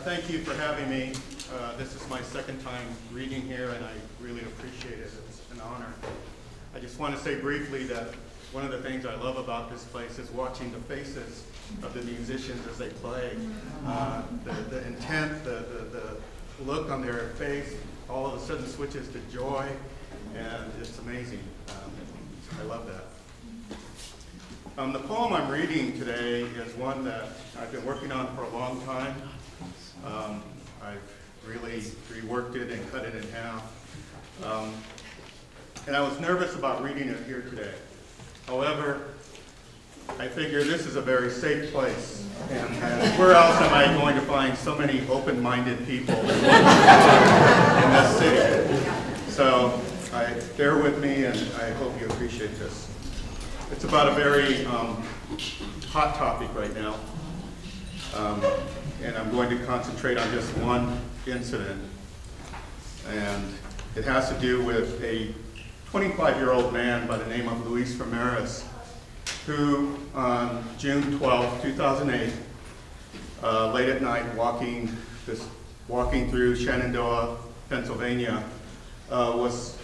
Thank you for having me. This is my second time reading here, and I really appreciate it. It's an honor. I just want to say briefly that one of the things I love about this place is watching the faces of the musicians as they play. The intent, the look on their face, all of a sudden switches to joy, and it's amazing. I love that. The poem I'm reading today is one that I've been working on for a long time. I've really reworked it and cut it in half. And I was nervous about reading it here today. However, I figure this is a very safe place. And where else am I going to find so many open-minded people in this city? So bear with me, and I hope you appreciate this. It's about a very hot topic right now. And I'm going to concentrate on just one incident. And it has to do with a 25-year-old man by the name of Luis Ramirez, who on June 12, 2008, late at night, walking through Shenandoah, Pennsylvania, was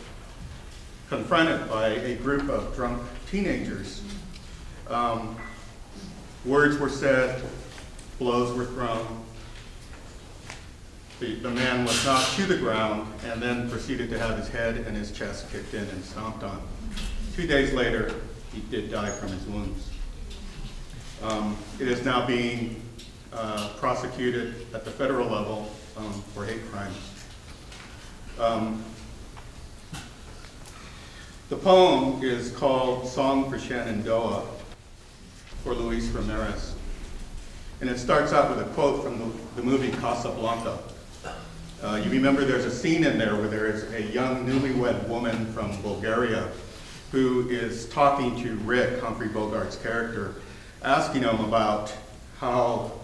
confronted by a group of drunk teenagers. Words were said, blows were thrown. The man was knocked to the ground and then proceeded to have his head and his chest kicked in and stomped on. 2 days later, he did die from his wounds. It is now being prosecuted at the federal level for hate crimes. The poem is called Song for Shenandoah for Luis Ramirez. And it starts out with a quote from the movie Casablanca. You remember there's a scene in there where there is a young newlywed woman from Bulgaria who is talking to Rick, Humphrey Bogart's character, asking him about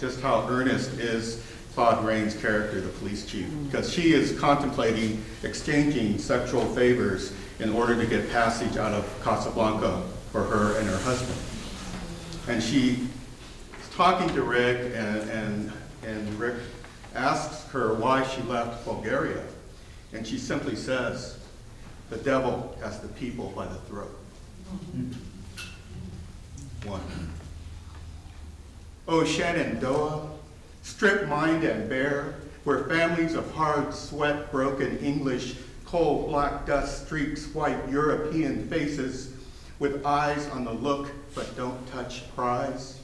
just how earnest is Claude Rains' character, the police chief, because she is contemplating exchanging sexual favors in order to get passage out of Casablanca for her and her husband. And she is talking to Rick, and Rick asks her why she left Bulgaria. And she simply says, "The devil has the people by the throat." One. Oh, Shenandoah, strip-mined and bare, where families of hard sweat, broken English, coal black dust streaks white European faces with eyes on the look but don't touch prize.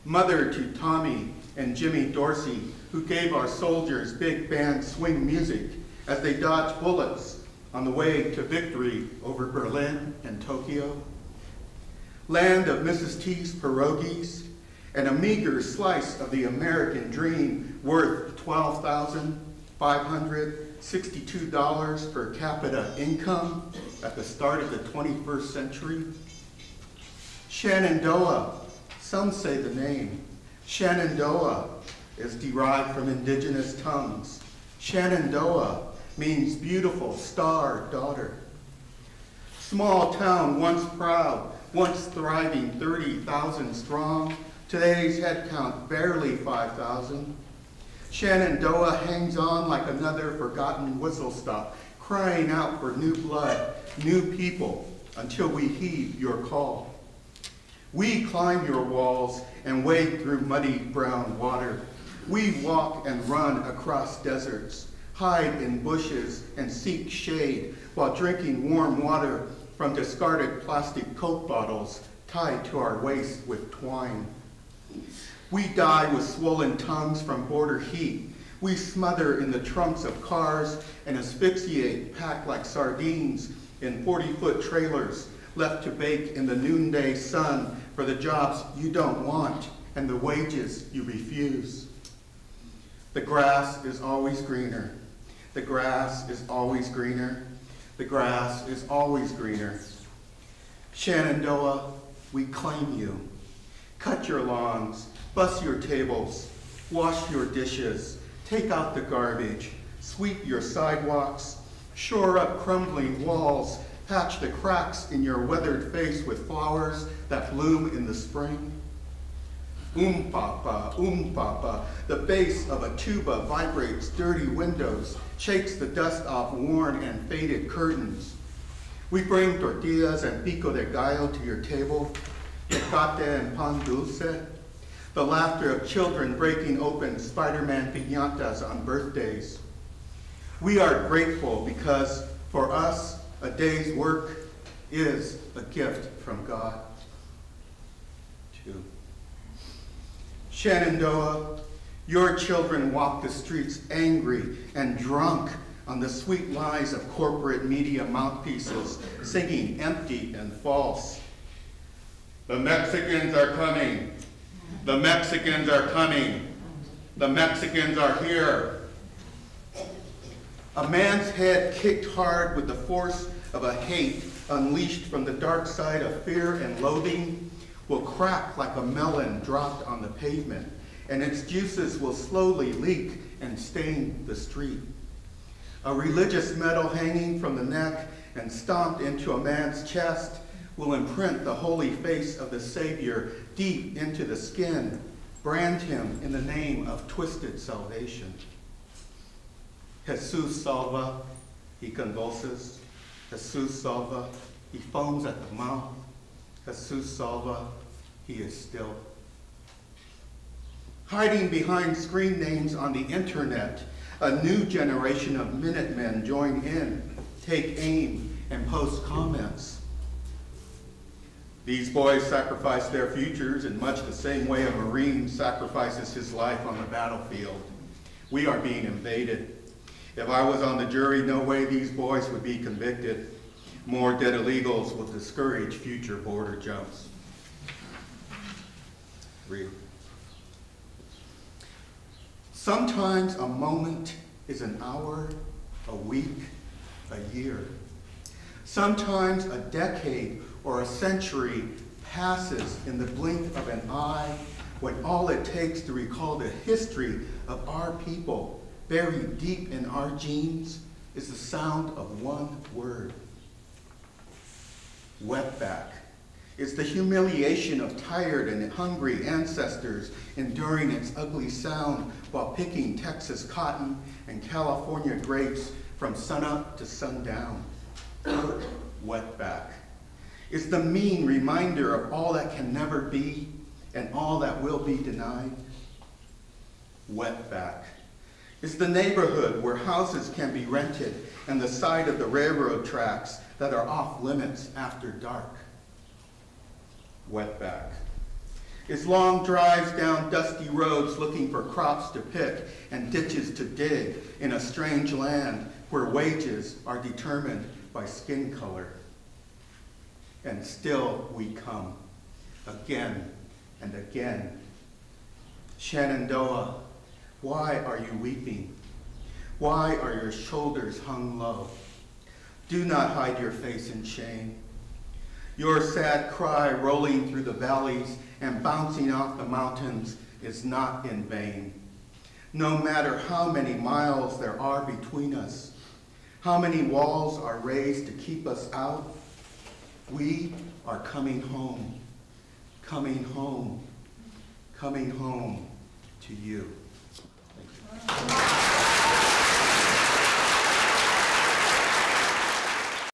Mother to Tommy and Jimmy Dorsey, who gave our soldiers big band swing music as they dodged bullets on the way to victory over Berlin and Tokyo. Land of Mrs. T's pierogies and a meager slice of the American dream worth $12,562 per capita income at the start of the 21st century. Shenandoah, some say the name. Shenandoah is derived from indigenous tongues. Shenandoah means beautiful star daughter. Small town, once proud, once thriving, 30,000 strong. Today's head count barely 5,000. Shenandoah hangs on like another forgotten whistle stop, crying out for new blood, new people, until we heed your call. We climb your walls and wade through muddy brown water. We walk and run across deserts, hide in bushes and seek shade while drinking warm water from discarded plastic Coke bottles tied to our waist with twine. We die with swollen tongues from border heat. We smother in the trunks of cars and asphyxiate, packed like sardines in 40-foot trailers, left to bake in the noonday sun for the jobs you don't want and the wages you refuse. The grass is always greener. The grass is always greener. The grass is always greener. Shenandoah, we claim you. Cut your lawns, bus your tables, wash your dishes, take out the garbage, sweep your sidewalks, shore up crumbling walls, patch the cracks in your weathered face with flowers that bloom in the spring. Papa. The bass of a tuba vibrates dirty windows, shakes the dust off worn and faded curtains. We bring tortillas and pico de gallo to your table, tecate and pan dulce, the laughter of children breaking open Spider-Man piñatas on birthdays. We are grateful because for us, a day's work is a gift from God. 2. Shenandoah, your children walk the streets angry and drunk on the sweet lies of corporate media mouthpieces, singing empty and false. The Mexicans are coming. The Mexicans are coming. The Mexicans are here. A man's head kicked hard with the force of a hate unleashed from the dark side of fear and loathing will crack like a melon dropped on the pavement, and its juices will slowly leak and stain the street. A religious medal hanging from the neck and stomped into a man's chest will imprint the holy face of the Savior deep into the skin, brand him in the name of twisted salvation. Jesus salva, he convulses. Jesus salva, he foams at the mouth. Jesus salva, he is still. Hiding behind screen names on the internet, a new generation of Minutemen join in, take aim, and post comments. These boys sacrifice their futures in much the same way a Marine sacrifices his life on the battlefield. We are being invaded. If I was on the jury, no way these boys would be convicted. More dead illegals will discourage future border jumps. 3. Sometimes a moment is an hour, a week, a year. Sometimes a decade or a century passes in the blink of an eye when all it takes to recall the history of our people buried deep in our genes is the sound of one word. Wetback. It's the humiliation of tired and hungry ancestors enduring its ugly sound while picking Texas cotton and California grapes from sunup to sundown. Wetback. It's the mean reminder of all that can never be and all that will be denied. Wetback. It's the neighborhood where houses can be rented and the side of the railroad tracks that are off limits after dark. Wetback. It's long drives down dusty roads looking for crops to pick and ditches to dig in a strange land where wages are determined by skin color. And still we come, again and again. Shenandoah, why are you weeping? Why are your shoulders hung low? Do not hide your face in shame. Your sad cry rolling through the valleys and bouncing off the mountains is not in vain. No matter how many miles there are between us, how many walls are raised to keep us out, we are coming home, coming home, coming home to you. Thank you.